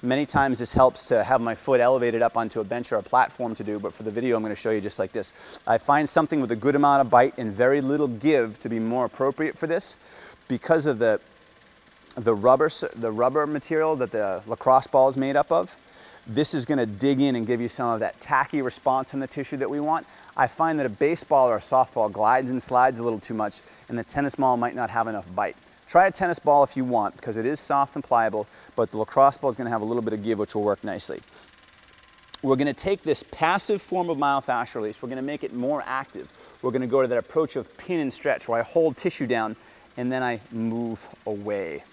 Many times this helps to have my foot elevated up onto a bench or a platform to do, but for the video I'm going to show you just like this. I find something with a good amount of bite and very little give to be more appropriate for this because of the rubber material that the lacrosse ball is made up of. This is going to dig in and give you some of that tacky response in the tissue that we want. I find that a baseball or a softball glides and slides a little too much, and the tennis ball might not have enough bite. Try a tennis ball if you want, because it is soft and pliable, but the lacrosse ball is going to have a little bit of give, which will work nicely. We're going to take this passive form of myofascial release, we're going to make it more active. We're going to go to that approach of pin and stretch, where I hold tissue down and then I move away.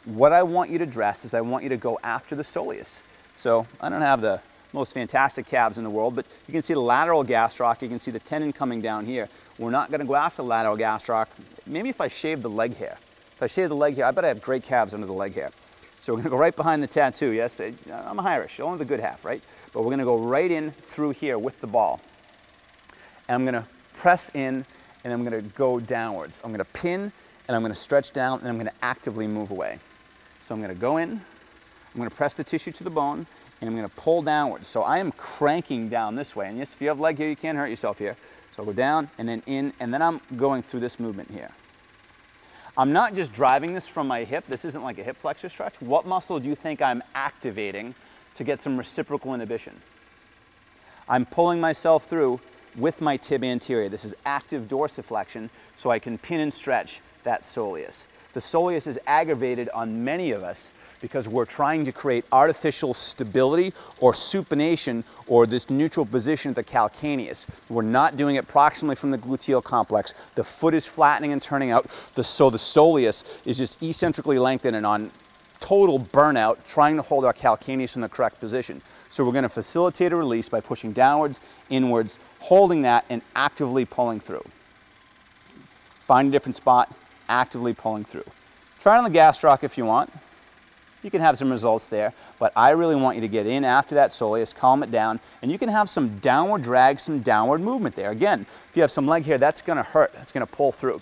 What I want you to dress is I want you to go after the soleus. So I don't have the most fantastic calves in the world, but you can see the lateral gastroc, you can see the tendon coming down here. We're not going to go after the lateral gastroc. Maybe if I shave the leg hair. If I shave the leg hair, I bet I have great calves under the leg hair. So we're going to go right behind the tattoo, yes? I'm Irish, only the good half, right? But we're going to go right in through here with the ball. And I'm going to press in and I'm going to go downwards. I'm going to pin and I'm going to stretch down and I'm going to actively move away. So I'm going to go in, I'm going to press the tissue to the bone, and I'm going to pull downwards. So I am cranking down this way. And yes, if you have leg here, you can't hurt yourself here. So I'll go down and then in, and then I'm going through this movement here. I'm not just driving this from my hip. This isn't like a hip flexor stretch. What muscle do you think I'm activating to get some reciprocal inhibition? I'm pulling myself through with my tib anterior. This is active dorsiflexion, so I can pin and stretch that soleus. The soleus is aggravated on many of us because we're trying to create artificial stability or supination or this neutral position at the calcaneus. We're not doing it proximally from the gluteal complex. The foot is flattening and turning out, so the soleus is just eccentrically lengthened and on total burnout, trying to hold our calcaneus in the correct position. So we're going to facilitate a release by pushing downwards, inwards, holding that, and actively pulling through. Find a different spot, actively pulling through. Try it on the gastroc if you want. You can have some results there, but I really want you to get in after that soleus, calm it down, and you can have some downward drag, some downward movement there. Again, if you have some leg here, that's going to hurt. That's going to pull through.